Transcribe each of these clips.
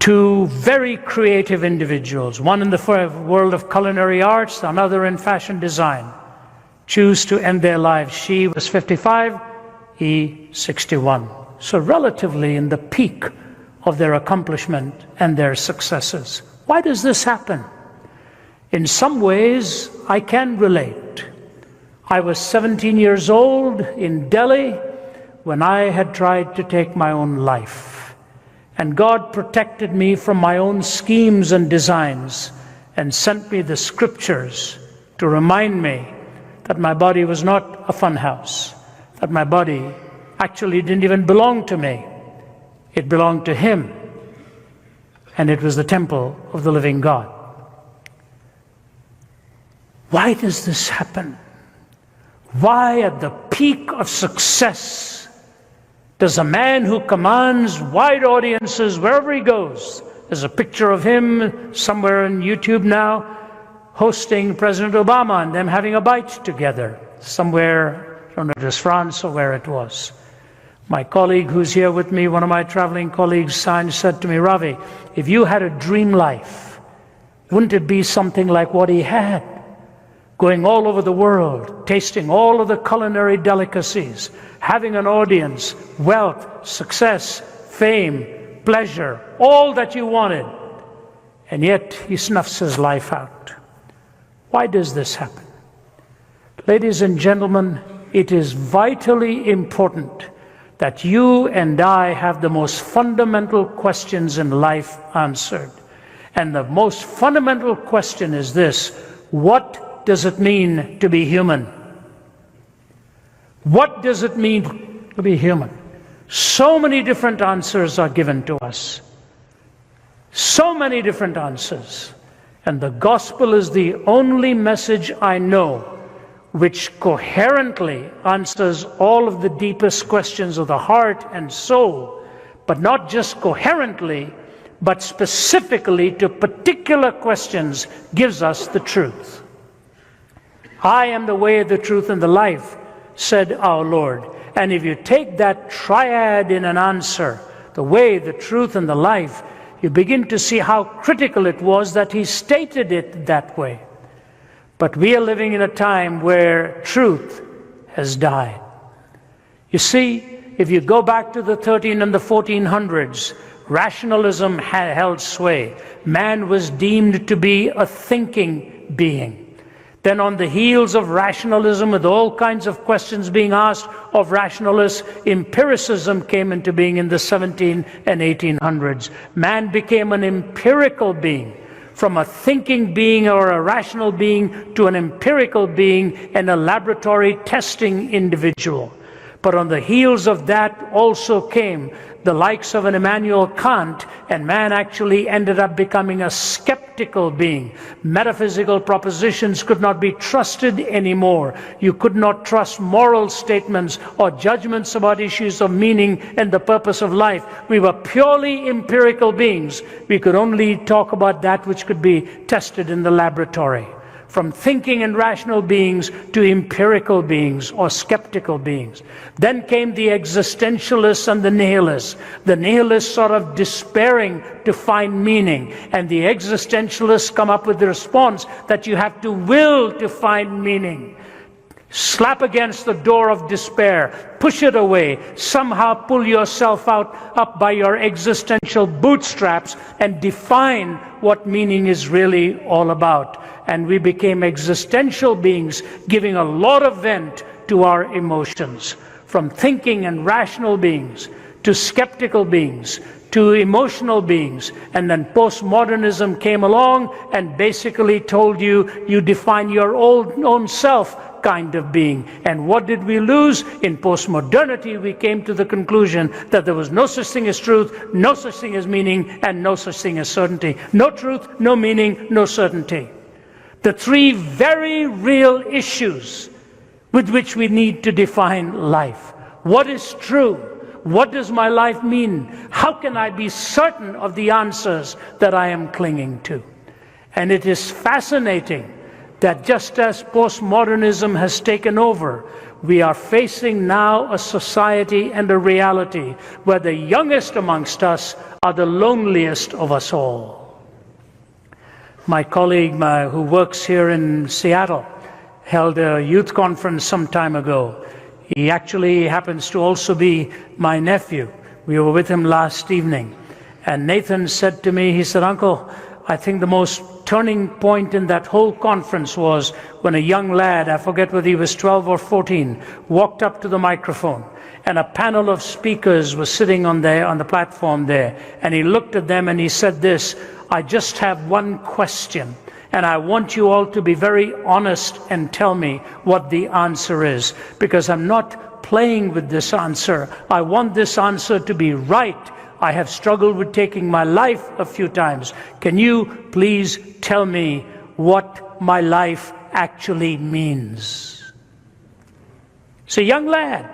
two very creative individuals, one in the world of culinary arts, another in fashion design, choose to end their lives. She was 55, he 61. So relatively in the peak of their accomplishment and their successes. Why does this happen? In some ways, I can relate. I was 17 years old in Delhi when I had tried to take my own life. And God protected me from my own schemes and designs and sent me the scriptures to remind me that my body was not a funhouse, that my body actually didn't even belong to me. It belonged to Him, and it was the temple of the living God. Why does this happen? Why at the peak of success does a man who commands wide audiences wherever he goes, there's a picture of him somewhere on YouTube now, hosting President Obama and them having a bite together somewhere, I don't know if it was France or where it was. My colleague who's here with me, one of my traveling colleagues, said to me, Ravi, if you had a dream life, wouldn't it be something like what he had? Going all over the world, tasting all of the culinary delicacies, having an audience, wealth, success, fame, pleasure, all that you wanted. And yet he snuffs his life out. Why does this happen? Ladies and gentlemen, it is vitally important that you and I have the most fundamental questions in life answered. And the most fundamental question is this: what does it mean to be human? What does it mean to be human? So many different answers are given to us. So many different answers. And the gospel is the only message I know which coherently answers all of the deepest questions of the heart and soul, but not just coherently, but specifically to particular questions, gives us the truth. I am the way, the truth, and the life, said our Lord. And if you take that triad in an answer, the way, the truth, and the life, you begin to see how critical it was that He stated it that way. But we are living in a time where truth has died. You see, if you go back to the 1300s and the 1400s, rationalism held sway. Man was deemed to be a thinking being. Then on the heels of rationalism, with all kinds of questions being asked of rationalists, empiricism came into being in the 1700s and 1800s. Man became an empirical being. From a thinking being or a rational being to an empirical being and a laboratory testing individual. But on the heels of that also came the likes of an Immanuel Kant, and man actually ended up becoming a skeptical being. Metaphysical propositions could not be trusted anymore. You could not trust moral statements or judgments about issues of meaning and the purpose of life. We were purely empirical beings. We could only talk about that which could be tested in the laboratory. From thinking and rational beings to empirical beings or skeptical beings. Then came the existentialists and the nihilists. The nihilists sort of despairing to find meaning, and the existentialists come up with the response that you have to will to find meaning. Slap against the door of despair, push it away, somehow pull yourself up by your existential bootstraps and define what meaning is really all about. And we became existential beings, giving a lot of vent to our emotions. From thinking and rational beings to skeptical beings to emotional beings. And then postmodernism came along and basically told you, you define your own self kind of being. And what did we lose? In postmodernity, we came to the conclusion that there was no such thing as truth, no such thing as meaning, and no such thing as certainty. No truth, no meaning, no certainty. The three very real issues with which we need to define life. What is true? What does my life mean? How can I be certain of the answers that I am clinging to? And it is fascinating that just as postmodernism has taken over, we are facing now a society and a reality where the youngest amongst us are the loneliest of us all. My colleague who works here in Seattle held a youth conference some time ago. He actually happens to also be my nephew. We were with him last evening. And Nathan said to me, he said, "Uncle, I think the most turning point in that whole conference was when a young lad, I forget whether he was 12 or 14, walked up to the microphone, and a panel of speakers was sitting on the platform there. And he looked at them and he said this, 'I just have one question, and I want you all to be very honest and tell me what the answer is, because I'm not playing with this answer. I want this answer to be right. I have struggled with taking my life a few times. Can you please tell me what my life actually means?'" It's a young lad.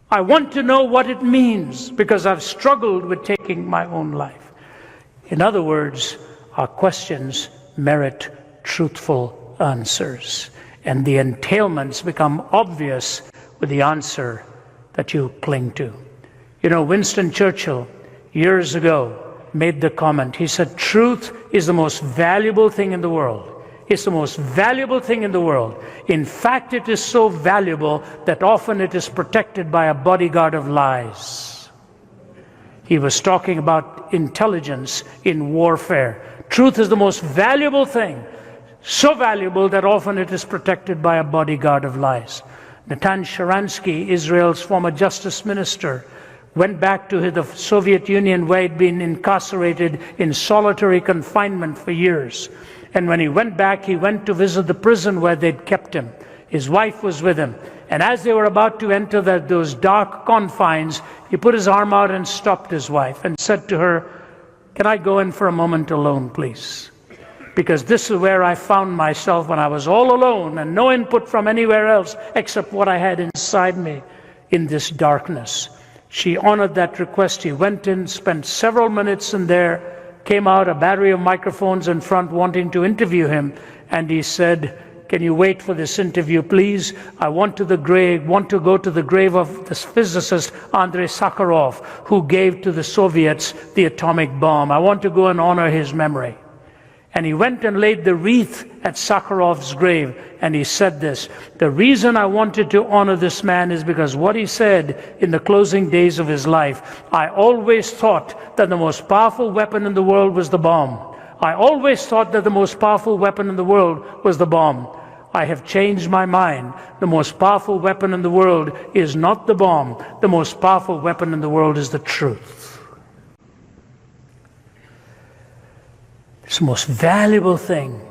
I want to know what it means because I've struggled with taking my own life. In other words, our questions merit truthful answers, and the entailments become obvious with the answer that you cling to. You know, Winston Churchill, years ago, made the comment. He said, "Truth is the most valuable thing in the world. It's the most valuable thing in the world. In fact, it is so valuable that often it is protected by a bodyguard of lies." He was talking about intelligence in warfare. Truth is the most valuable thing, so valuable that often it is protected by a bodyguard of lies. Natan Sharansky, Israel's former justice minister, went back to the Soviet Union where he'd been incarcerated in solitary confinement for years. And when he went back, he went to visit the prison where they'd kept him. His wife was with him. And as they were about to enter those dark confines, he put his arm out and stopped his wife and said to her, "Can I go in for a moment alone, please? Because this is where I found myself when I was all alone and no input from anywhere else except what I had inside me in this darkness." She honored that request. He went in, spent several minutes in there, came out, a battery of microphones in front wanting to interview him, and he said, "Can you wait for this interview, please? I want to go to the grave of this physicist, Andrei Sakharov, who gave to the Soviets the atomic bomb. I want to go and honor his memory." And he went and laid the wreath at Sakharov's grave, and he said this, "The reason I wanted to honor this man is because what he said in the closing days of his life. I always thought that the most powerful weapon in the world was the bomb. I always thought that the most powerful weapon in the world was the bomb. I have changed my mind. The most powerful weapon in the world is not the bomb. The most powerful weapon in the world is the truth." It's the most valuable thing.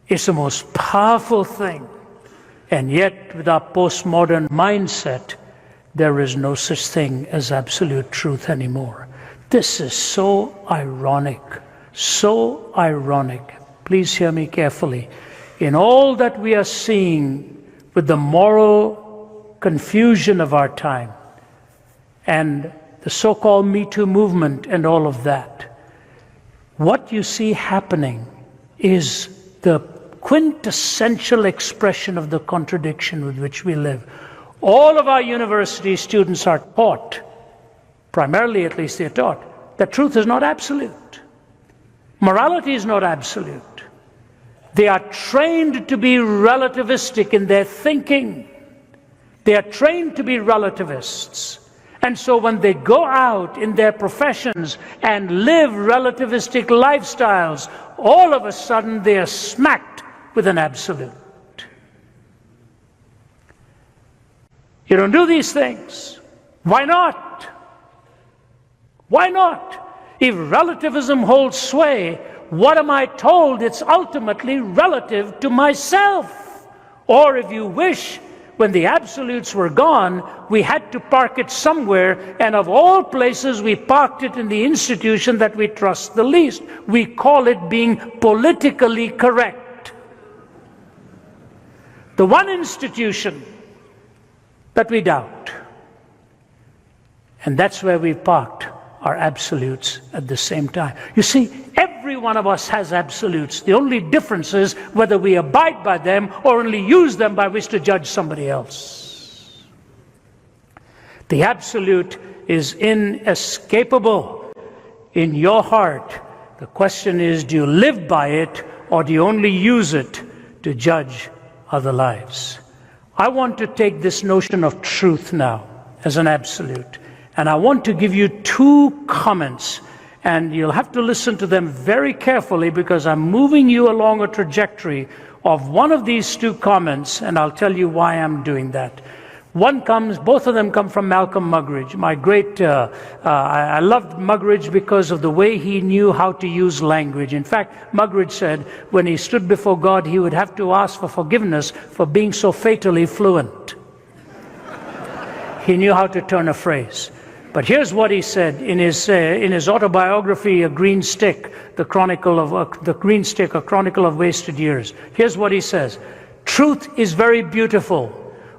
It's the most powerful thing. And yet, with our postmodern mindset, there is no such thing as absolute truth anymore. This is so ironic. So ironic. Please hear me carefully. In all that we are seeing with the moral confusion of our time and the so-called Me Too movement and all of that, what you see happening is the quintessential expression of the contradiction with which we live. All of our university students are taught, primarily at least they're taught, that truth is not absolute. Morality is not absolute. They are trained to be relativistic in their thinking. They are trained to be relativists. And so when they go out in their professions and live relativistic lifestyles, all of a sudden they are smacked with an absolute. You don't do these things. Why not? Why not? If relativism holds sway, what am I told? It's ultimately relative to myself. Or if you wish, when the absolutes were gone, we had to park it somewhere, and of all places, we parked it in the institution that we trust the least. We call it being politically correct. The one institution that we doubt. And that's where we parked our absolutes at the same time. You see, every one of us has absolutes. The only difference is whether we abide by them or only use them by which to judge somebody else. The absolute is inescapable. in your heart. The question is, do you live by it, or do you only use it to judge other lives? I want to take this notion of truth now as an absolute, and I want to give you two comments, and you'll have to listen to them very carefully because I'm moving you along a trajectory of one of these two comments, and I'll tell you why I'm doing that. Both of them come from Malcolm Muggeridge. I loved Muggeridge because of the way he knew how to use language. In fact, Muggeridge said when he stood before God, he would have to ask for forgiveness for being so fatally fluent. He knew how to turn a phrase. But here's what he said in his autobiography, A Green Stick, A Chronicle of Wasted Years. Here's what he says: "Truth is very beautiful.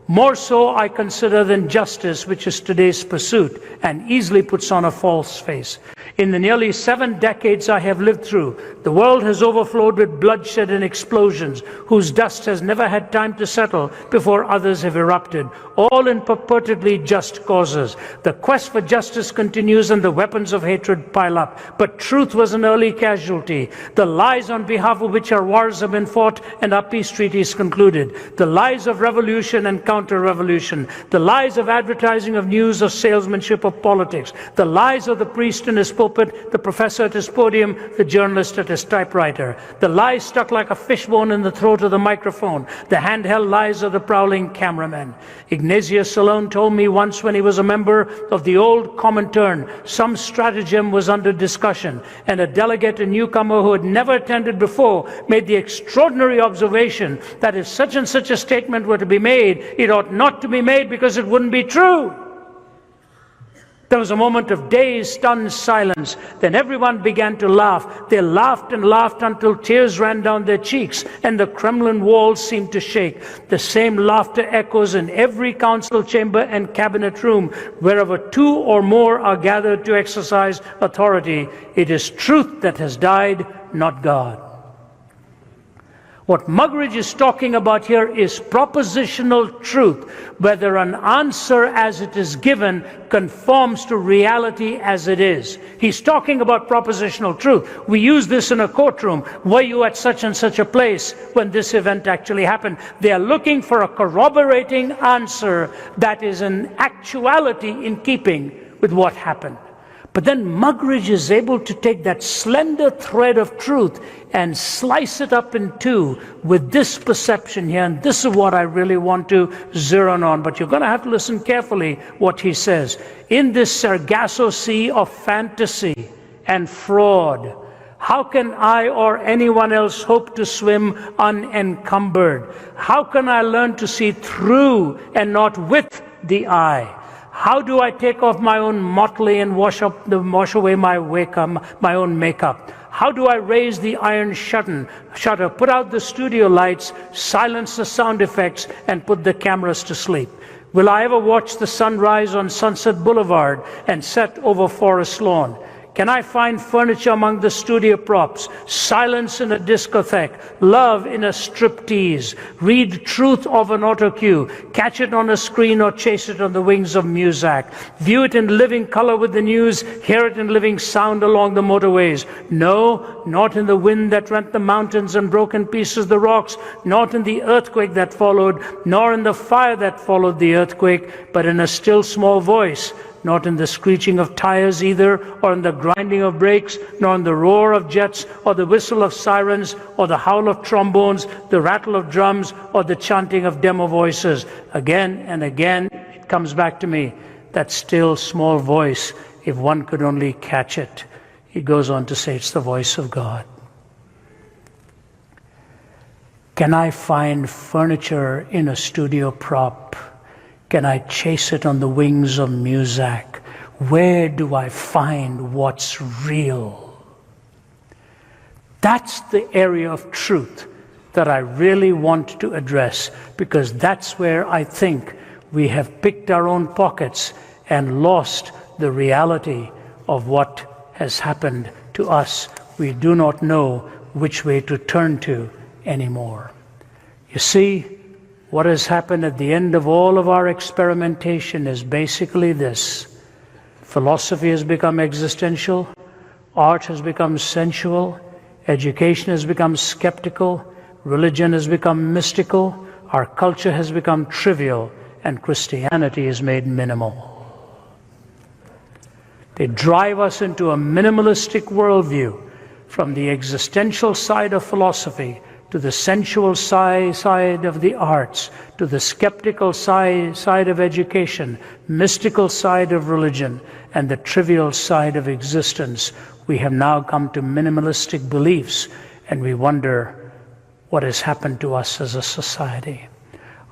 More so, I consider, than justice, which is today's pursuit, and easily puts on a false face. In the nearly 7 decades I have lived through, the world has overflowed with bloodshed and explosions, whose dust has never had time to settle before others have erupted, all in purportedly just causes. The quest for justice continues and the weapons of hatred pile up. But truth was an early casualty. The lies on behalf of which our wars have been fought and our peace treaties concluded. The lies of revolution and counter-revolution. The lies of advertising of news, of salesmanship, of politics. The lies of the priest in his pulpit, the professor at his podium, the journalist at his typewriter. The lies stuck like a fishbone in the throat of the microphone. The handheld lies of the prowling cameraman. Ignatius alone told me once, when he was a member of the old Comintern, some stratagem was under discussion, and a delegate, a newcomer who had never attended before, made the extraordinary observation that if such and such a statement were to be made, it ought not to be made because it wouldn't be true. There was a moment of dazed, stunned silence. Then everyone began to laugh. They laughed and laughed until tears ran down their cheeks and the Kremlin walls seemed to shake. The same laughter echoes in every council chamber and cabinet room. Wherever 2 or more are gathered to exercise authority, it is truth that has died, not God. What Muggeridge is talking about here is propositional truth, whether an answer as it is given conforms to reality as it is. He's talking about propositional truth. We use this in a courtroom. Were you at such and such a place when this event actually happened? They are looking for a corroborating answer that is in actuality in keeping with what happened. But then Muggeridge is able to take that slender thread of truth and slice it up in two with this perception here. And this is what I really want to zero in on. But you're going to have to listen carefully what he says. In this Sargasso Sea of fantasy and fraud, how can I or anyone else hope to swim unencumbered? How can I learn to see through and not with the eye? How do I take off my own motley and wash away my own makeup? How do I raise the iron shutter, put out the studio lights, silence the sound effects, and put the cameras to sleep? Will I ever watch the sunrise on Sunset Boulevard and set over Forest Lawn? Can I find furniture among the studio props, silence in a discotheque, love in a striptease, read truth of an autocue, catch it on a screen or chase it on the wings of Muzak, view it in living color with the news, hear it in living sound along the motorways? No, not in the wind that rent the mountains and broke in pieces the rocks, not in the earthquake that followed, nor in the fire that followed the earthquake, but in a still small voice. Not in the screeching of tires either, or in the grinding of brakes, nor in the roar of jets, or the whistle of sirens, or the howl of trombones, the rattle of drums, or the chanting of demo voices. Again and again, it comes back to me, that still small voice, if one could only catch it. He goes on to say it's the voice of God. Can I find furniture in a studio prop? Can I chase it on the wings of Muzak? Where do I find what's real? That's the area of truth that I really want to address, because that's where I think we have picked our own pockets and lost the reality of what has happened to us. We do not know which way to turn to anymore. You see, what has happened at the end of all of our experimentation is basically this. Philosophy has become existential. Art has become sensual, education has become skeptical, religion has become mystical, our culture has become trivial, and Christianity is made minimal. They drive us into a minimalistic worldview, from the existential side of philosophy to the sensual side of the arts, to the skeptical side of education, mystical side of religion, and the trivial side of existence. We have now come to minimalistic beliefs, and we wonder what has happened to us as a society.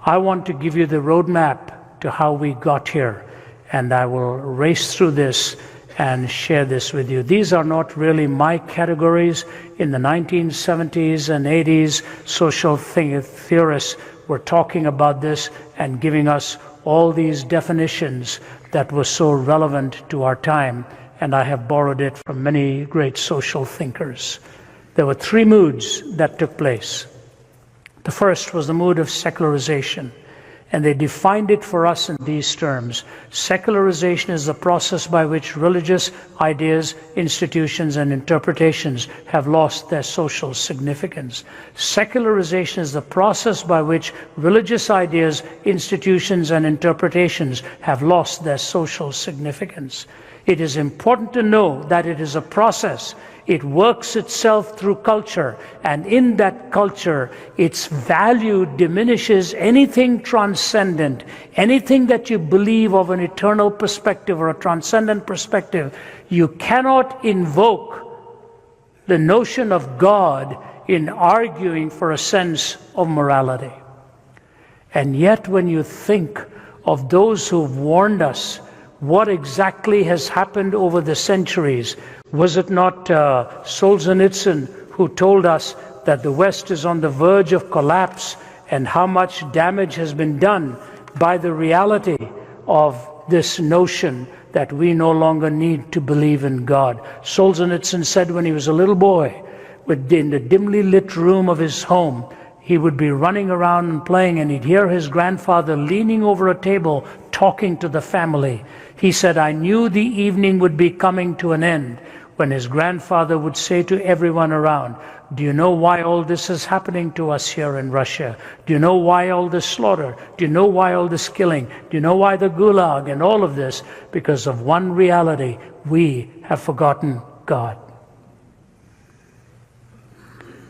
I want to give you the roadmap to how we got here, and I will race through this and share this with you. These are not really my categories. In the 1970s and 80s, social theorists were talking about this and giving us all these definitions that were so relevant to our time, and I have borrowed it from many great social thinkers. There were three moods that took place. The first was the mood of secularization, and they defined it for us in these terms. Secularization is the process by which religious ideas, institutions, and interpretations have lost their social significance. Secularization is the process by which religious ideas, institutions, and interpretations have lost their social significance. It is important to know that it is a process. It works itself through culture, and in that culture, its value diminishes anything transcendent, anything that you believe of an eternal perspective or a transcendent perspective. You cannot invoke the notion of God in arguing for a sense of morality. And yet, when you think of those who've warned us, what exactly has happened over the centuries? Was it not Solzhenitsyn who told us that the West is on the verge of collapse, and how much damage has been done by the reality of this notion that we no longer need to believe in God? Solzhenitsyn said when he was a little boy, in the dimly lit room of his home, he would be running around and playing, and he'd hear his grandfather leaning over a table talking to the family. He said, I knew the evening would be coming to an end when his grandfather would say to everyone around, do you know why all this is happening to us here in Russia? Do you know why all this slaughter? Do you know why all this killing? Do you know why the gulag and all of this? Because of one reality: we have forgotten God.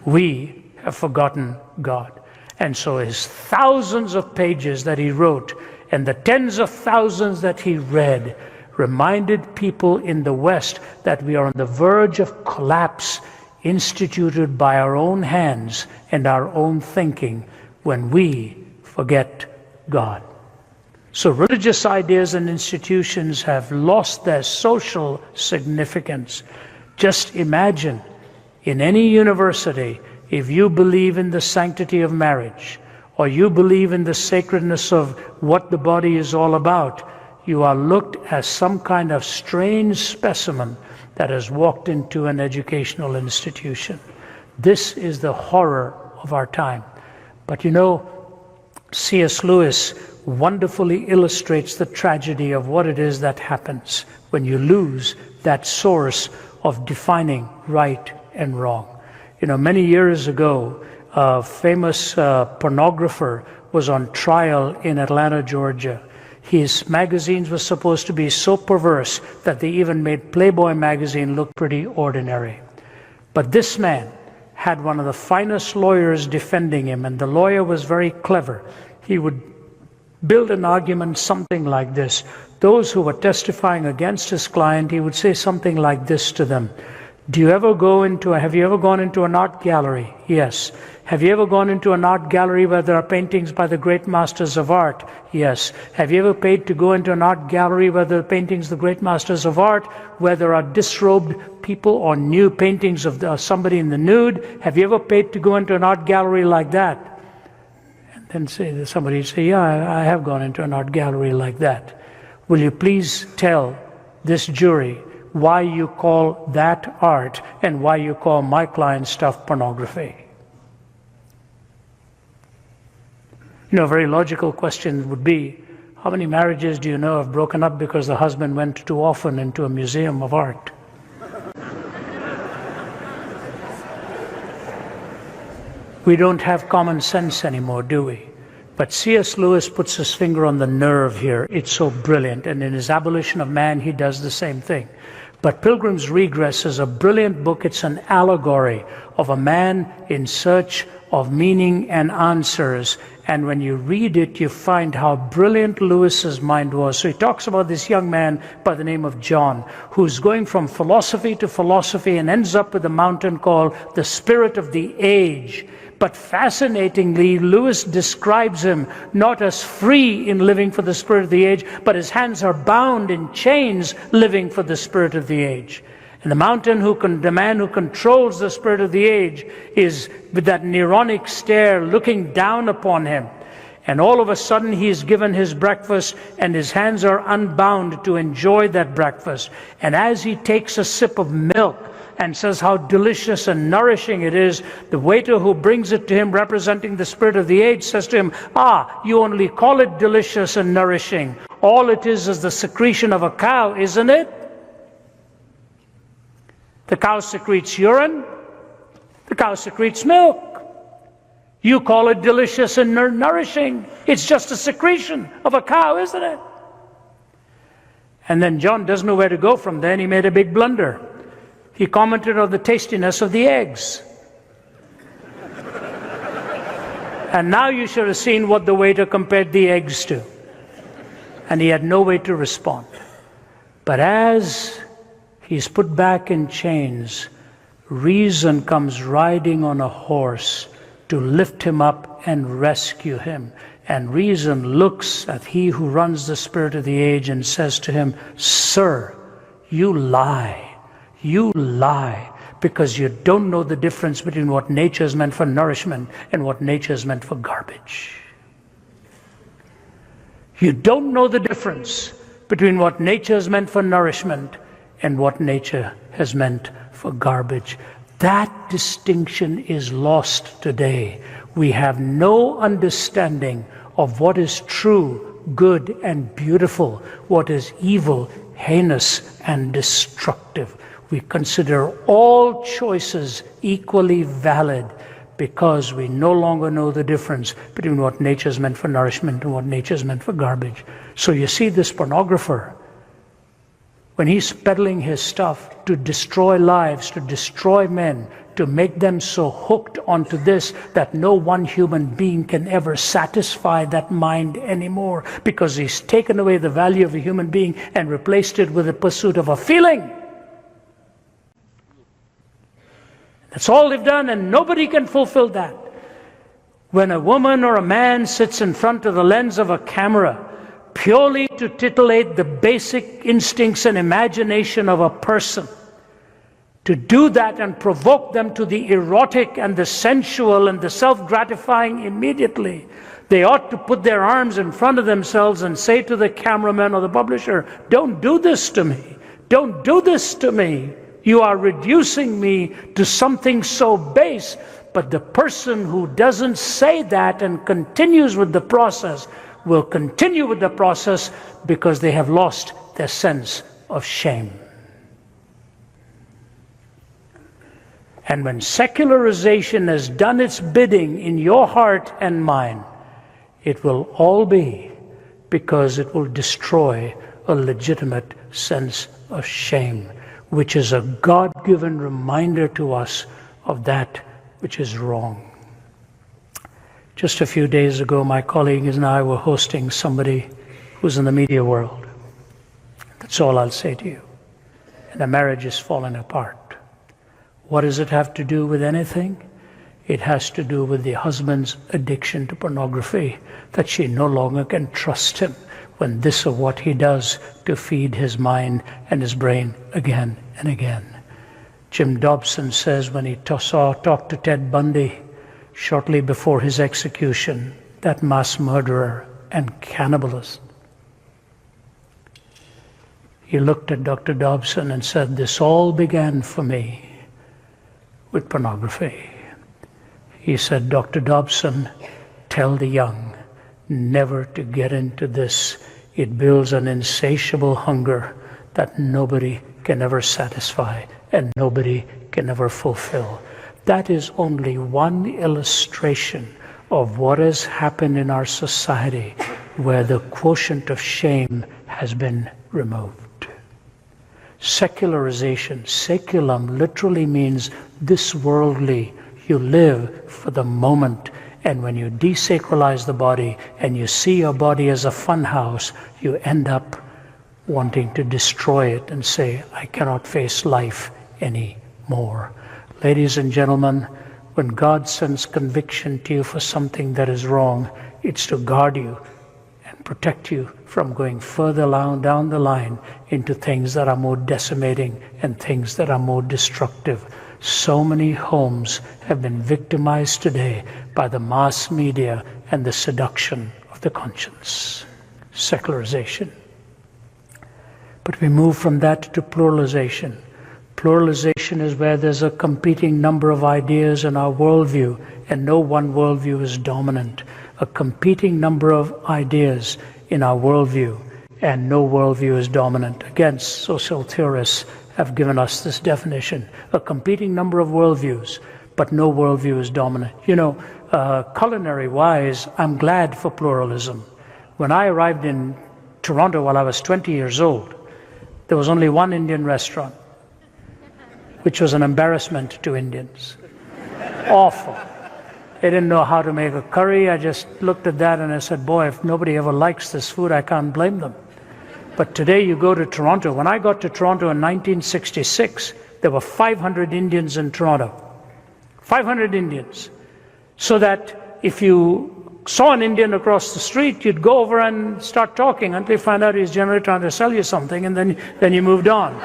We have forgotten God. And so his thousands of pages that he wrote and the tens of thousands that he read reminded people in the West that we are on the verge of collapse instituted by our own hands and our own thinking when we forget God. So religious ideas and institutions have lost their social significance. Just imagine, in any university, if you believe in the sanctity of marriage, or you believe in the sacredness of what the body is all about, you are looked as some kind of strange specimen that has walked into an educational institution. This is the horror of our time. But you know, C.S. Lewis wonderfully illustrates the tragedy of what it is that happens when you lose that source of defining right and wrong. You know, many years ago, a famous pornographer was on trial in Atlanta, Georgia. His magazines were supposed to be so perverse that they even made Playboy magazine look pretty ordinary. But this man had one of the finest lawyers defending him, and the lawyer was very clever. He would build an argument something like this. Those who were testifying against his client, he would say something like this to them. Have you ever gone into an art gallery? Yes. Have you ever gone into an art gallery where there are paintings by the great masters of art? Yes. Have you ever paid to go into an art gallery where there are paintings of the great masters of art, where there are disrobed people or new paintings of somebody in the nude? Have you ever paid to go into an art gallery like that? And then somebody would say, yeah, I have gone into an art gallery like that. Will you please tell this jury why you call that art and why you call my client's stuff pornography? You know, a very logical question would be, how many marriages do you know have broken up because the husband went too often into a museum of art? We don't have common sense anymore, do we? But C.S. Lewis puts his finger on the nerve here. It's so brilliant. And in his Abolition of Man, he does the same thing. But Pilgrim's Regress is a brilliant book. It's an allegory of a man in search of meaning and answers. And when you read it, you find how brilliant Lewis's mind was. So he talks about this young man by the name of John, who's going from philosophy to philosophy and ends up with a mountain called the Spirit of the Age. But fascinatingly, Lewis describes him not as free in living for the Spirit of the Age, but his hands are bound in chains living for the Spirit of the Age. And the man who controls the Spirit of the Age is with that Neronic stare looking down upon him. And all of a sudden he is given his breakfast and his hands are unbound to enjoy that breakfast. And as he takes a sip of milk and says how delicious and nourishing it is, the waiter who brings it to him representing the Spirit of the Age says to him, you only call it delicious and nourishing. All it is the secretion of a cow, isn't it? The cow secretes urine. The cow secretes milk. You call it delicious and nourishing. It's just a secretion of a cow, isn't it? And then John doesn't know where to go from there, and he made a big blunder. He commented on the tastiness of the eggs. And now you should have seen what the waiter compared the eggs to. And he had no way to respond. But as he's put back in chains, reason comes riding on a horse to lift him up and rescue him. And reason looks at he who runs the Spirit of the Age and says to him, "Sir, you lie. You lie because you don't know the difference between what nature is meant for nourishment and what nature is meant for garbage. You don't know the difference between what nature is meant for nourishment and what nature has meant for garbage." That distinction is lost today. We have no understanding of what is true, good, and beautiful, what is evil, heinous, and destructive. We consider all choices equally valid because we no longer know the difference between what nature is meant for nourishment and what nature is meant for garbage. So you see this pornographer, when he's peddling his stuff to destroy lives, to destroy men, to make them so hooked onto this that no one human being can ever satisfy that mind anymore, because he's taken away the value of a human being and replaced it with the pursuit of a feeling. That's all they've done, and nobody can fulfill that. When a woman or a man sits in front of the lens of a camera purely to titillate the basic instincts and imagination of a person, to do that and provoke them to the erotic and the sensual and the self-gratifying immediately, they ought to put their arms in front of themselves and say to the cameraman or the publisher, "Don't do this to me. Don't do this to me. You are reducing me to something so base." But the person who doesn't say that and continues with the process will continue with the process because they have lost their sense of shame. And when secularization has done its bidding in your heart and mine, it will all be because it will destroy a legitimate sense of shame, which is a God-given reminder to us of that which is wrong. Just a few days ago, my colleagues and I were hosting somebody who's in the media world. That's all I'll say to you. And the marriage is falling apart. What does it have to do with anything? It has to do with the husband's addiction to pornography, that she no longer can trust him when this is what he does to feed his mind and his brain again and again. Jim Dobson says when he talked to Ted Bundy shortly before his execution, that mass murderer and cannibalist, he looked at Dr. Dobson and said, "This all began for me with pornography." He said, "Dr. Dobson, tell the young never to get into this. It builds an insatiable hunger that nobody can ever satisfy and nobody can ever fulfill." That is only one illustration of what has happened in our society where the quotient of shame has been removed. Secularization, seculum literally means this worldly. You live for the moment, and when you desacralize the body and you see your body as a fun house, you end up wanting to destroy it and say, I cannot face life anymore. Ladies and gentlemen, when God sends conviction to you for something that is wrong, it's to guard you and protect you from going further down the line into things that are more decimating and things that are more destructive. So many homes have been victimized today by the mass media and the seduction of the conscience. Secularization. But we move from that to pluralization. Pluralization is where there's a competing number of ideas in our worldview, and no one worldview is dominant. A competing number of ideas in our worldview, and no worldview is dominant. Again, social theorists have given us this definition. A competing number of worldviews, but no worldview is dominant. You know, culinary-wise, I'm glad for pluralism. When I arrived in Toronto while I was 20 years old, there was only one Indian restaurant, which was an embarrassment to Indians. Awful. They didn't know how to make a curry. I just looked at that and I said, boy, if nobody ever likes this food, I can't blame them. But today you go to Toronto. When I got to Toronto in 1966, there were 500 Indians in Toronto. 500 Indians. So that if you saw an Indian across the street, you'd go over and start talking until you find out he's generally trying to sell you something, and then you moved on.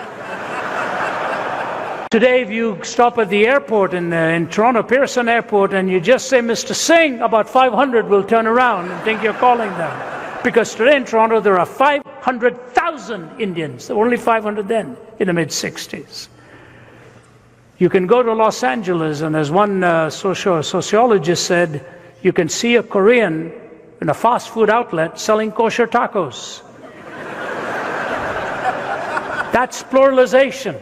Today, if you stop at the airport in Toronto, Pearson Airport, and you just say, Mr. Singh, about 500 will turn around and think you're calling them. Because today in Toronto, there are 500,000 Indians. There were only 500 then, in the mid-60s. You can go to Los Angeles, and as one sociologist said, you can see a Korean in a fast food outlet selling kosher tacos. That's pluralization.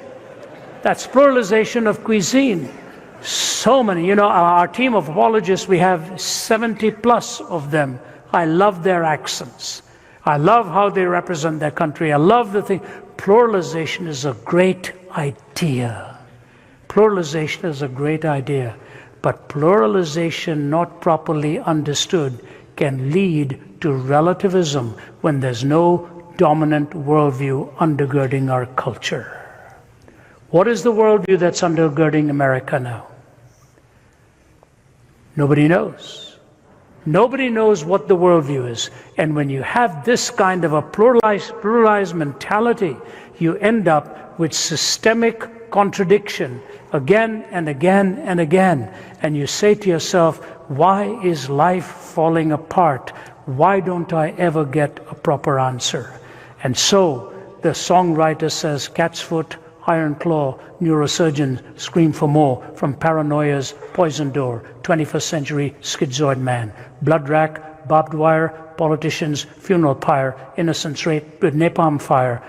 That's pluralization of cuisine. So many, you know, our team of apologists, we have 70 plus of them. I love their accents. I love how they represent their country. I love the thing. Pluralization is a great idea. Pluralization is a great idea. But pluralization not properly understood can lead to relativism when there's no dominant worldview undergirding our culture. What is the worldview that's undergirding America now? Nobody knows. Nobody knows what the worldview is. And when you have this kind of a pluralized mentality, you end up with systemic contradiction again and again and again. And you say to yourself, why is life falling apart? Why don't I ever get a proper answer? And so the songwriter says, cat's foot, iron claw, neurosurgeons scream for more from paranoia's poison door, 21st century schizoid man. Blood rack, barbed wire, politicians, funeral pyre, innocents raped with napalm fire,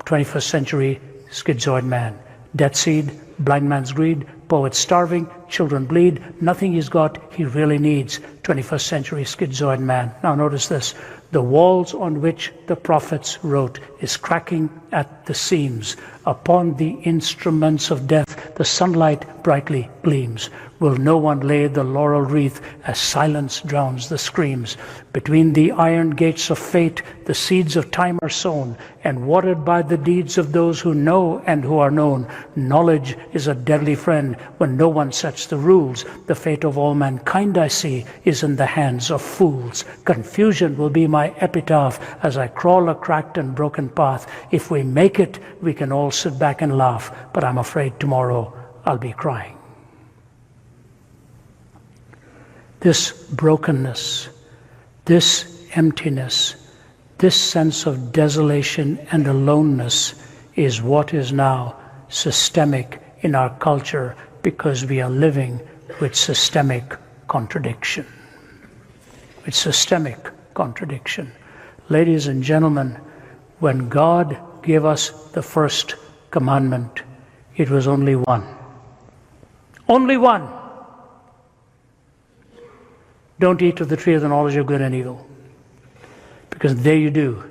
21st century schizoid man. Death seed, blind man's greed, poets starving, children bleed, nothing he's got he really needs, 21st century schizoid man. Now notice this, the walls on which the prophets wrote is cracking at the seams. Upon the instruments of death, the sunlight brightly gleams. Will no one lay the laurel wreath as silence drowns the screams? Between the iron gates of fate, the seeds of time are sown, and watered by the deeds of those who know and who are known. Knowledge is a deadly friend when no one sets the rules. The fate of all mankind, I see, is in the hands of fools. Confusion will be my epitaph as I crawl a cracked and broken path. If we make it, we can all sit back and laugh, but I'm afraid tomorrow I'll be crying. This brokenness, this emptiness, this sense of desolation and aloneness is what is now systemic in our culture because we are living with systemic contradiction. With systemic contradiction. Ladies and gentlemen, when God gave us the first commandment, it was only one. Only one. Don't eat of the tree of the knowledge of good and evil, because there you do,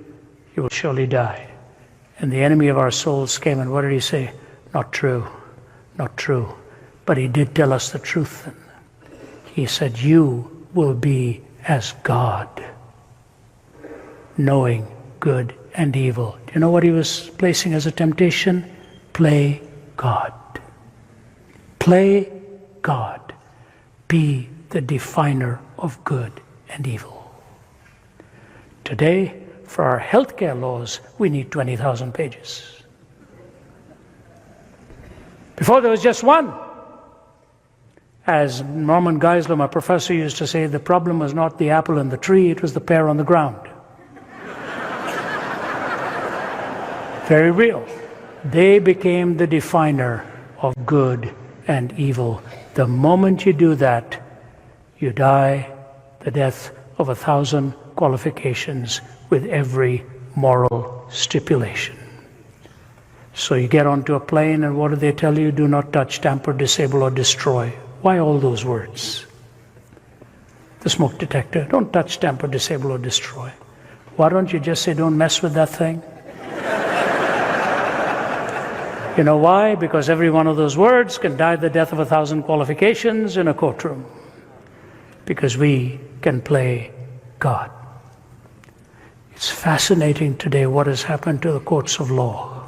you will surely die. And the enemy of our souls came, and what did he say? Not true, not true. But he did tell us the truth then. He said, you will be as God, knowing good and evil. Do you know what he was placing as a temptation? Play God. Play God. Be the definer of good and evil. Today, for our healthcare laws, we need 20,000 pages. Before there was just one. As Norman Geisler, my professor, used to say, the problem was not the apple in the tree, it was the pear on the ground. Very real. They became the definer of good and evil. The moment you do that, you die the death of 1,000 qualifications with every moral stipulation. So you get onto a plane, and what do they tell you? Do not touch, tamper, disable, or destroy. Why all those words? The smoke detector. Don't touch, tamper, disable, or destroy. Why don't you just say, don't mess with that thing? You know why? Because every one of those words can die the death of 1,000 qualifications in a courtroom. Because we can play God. It's fascinating today what has happened to the courts of law,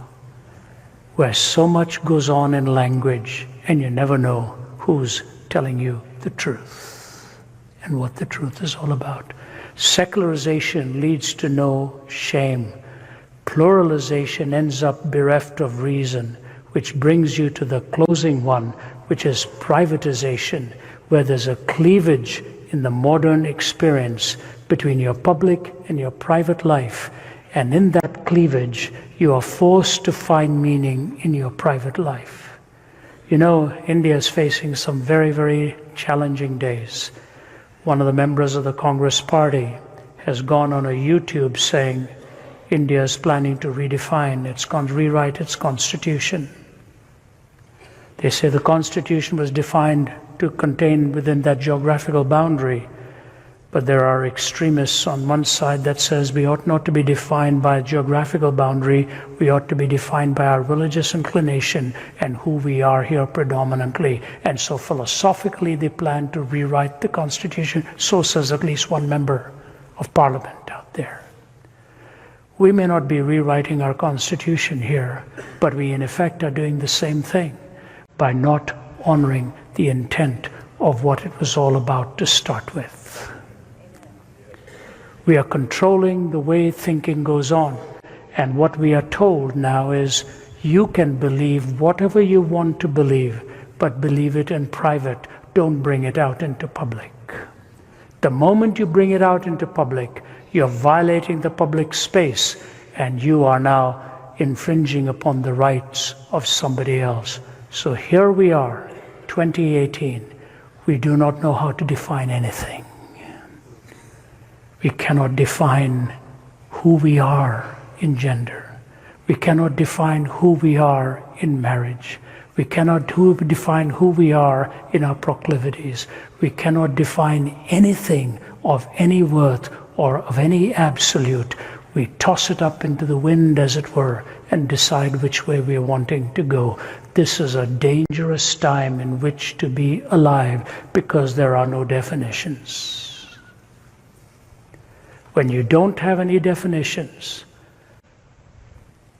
where so much goes on in language, and you never know who's telling you the truth and what the truth is all about. Secularization leads to no shame. Pluralization ends up bereft of reason, which brings you to the closing one, which is privatization, where there's a cleavage in the modern experience between your public and your private life. And in that cleavage, you are forced to find meaning in your private life. You know, India is facing some very, very challenging days. One of the members of the Congress Party has gone on a YouTube saying India is planning to rewrite its constitution. They say the constitution was defined to contain within that geographical boundary, but there are extremists on one side that says we ought not to be defined by a geographical boundary, we ought to be defined by our religious inclination and who we are here predominantly. And so philosophically they plan to rewrite the constitution. So says at least one member of parliament out there. We may not be rewriting our constitution here, but we in effect are doing the same thing by not honoring the intent of what it was all about to start with. We are controlling the way thinking goes on. And what we are told now is you can believe whatever you want to believe, but believe it in private. Don't bring it out into public. The moment you bring it out into public, you're violating the public space, and you are now infringing upon the rights of somebody else. So here we are, 2018. We do not know how to define anything. We cannot define who we are in gender. We cannot define who we are in marriage. We cannot define who we are in our proclivities. We cannot define anything of any worth or of any absolute. We toss it up into the wind, as it were, and decide which way we are wanting to go. This is a dangerous time in which to be alive, because there are no definitions. When you don't have any definitions,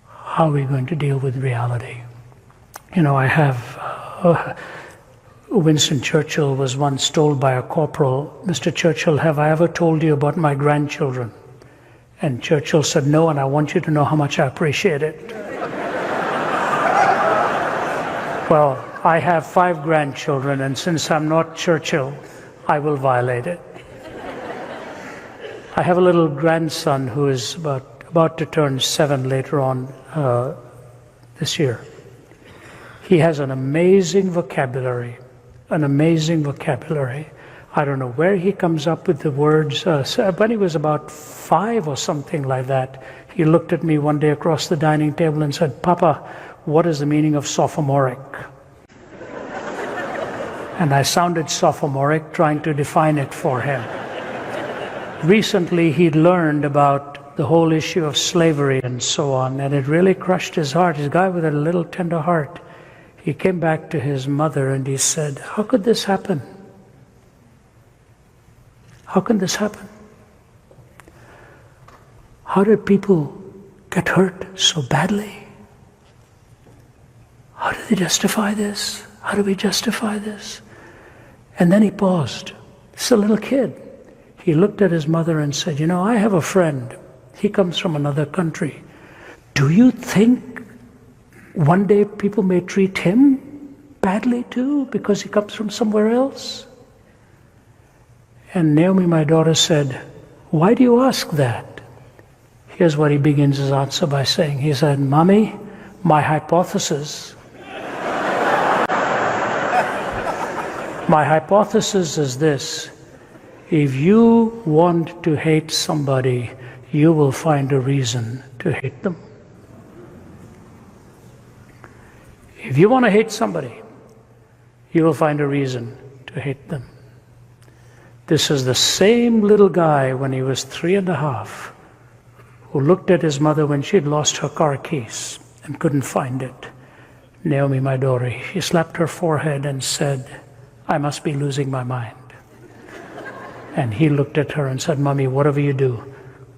how are we going to deal with reality? You know, I have, Winston Churchill was once told by a corporal, "Mr. Churchill, have I ever told you about my grandchildren?" And Churchill said, "No, and I want you to know how much I appreciate it." Well, I have 5 grandchildren, and since I'm not Churchill, I will violate it. I have a little grandson who is about to turn 7 later on this year. He has an amazing vocabulary, an amazing vocabulary. I don't know where he comes up with the words. When he was about 5 or something like that, he looked at me one day across the dining table and said, "Papa, what is the meaning of sophomoric?" And I sounded sophomoric trying to define it for him. Recently, he'd learned about the whole issue of slavery and so on, and it really crushed his heart. He's a guy with a little tender heart. He came back to his mother and he said, "How could this happen? How can this happen? How did people get hurt so badly? How do they justify this? How do we justify this?" And then he paused. This is a little kid. He looked at his mother and said, "You know, I have a friend. He comes from another country. Do you think one day people may treat him badly too because he comes from somewhere else?" And Naomi, my daughter, said, "Why do you ask that?" Here's what he begins his answer by saying. He said, "Mommy, my hypothesis is this: if you want to hate somebody, you will find a reason to hate them. If you want to hate somebody, you will find a reason to hate them." This is the same little guy when he was 3.5 who looked at his mother when she had lost her car keys and couldn't find it. Naomi, my daughter, she slapped her forehead and said, "I must be losing my mind." And he looked at her and said, "Mommy, whatever you do,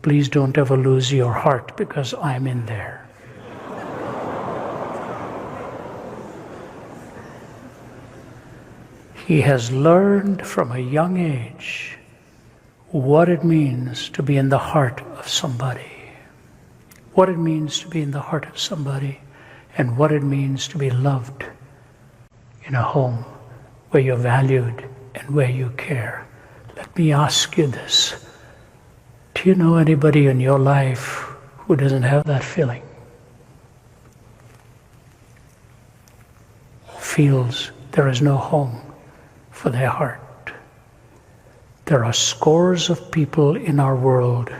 please don't ever lose your heart because I'm in there." He has learned from a young age what it means to be in the heart of somebody, what it means to be in the heart of somebody, and what it means to be loved in a home where you're valued and where you care. Let me ask you this. Do you know anybody in your life who doesn't have that feeling? Feels there is no home for their heart. There are scores of people in our world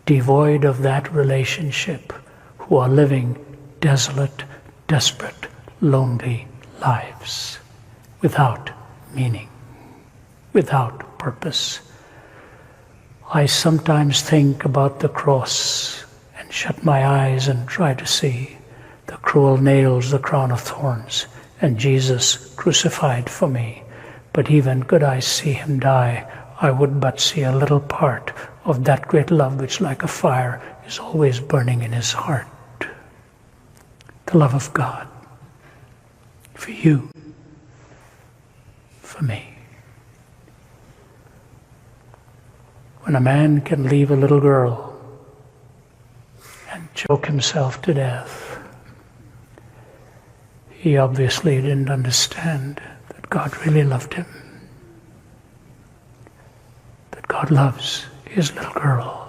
devoid of that relationship who are living desolate, desperate, lonely lives without meaning, without purpose. I sometimes think about the cross and shut my eyes and try to see the cruel nails, the crown of thorns, and Jesus crucified for me. But even could I see him die, I would but see a little part of that great love which like a fire is always burning in his heart. The love of God for you, for me. When a man can leave a little girl and choke himself to death, he obviously didn't understand that God really loved him, that God loves his little girl.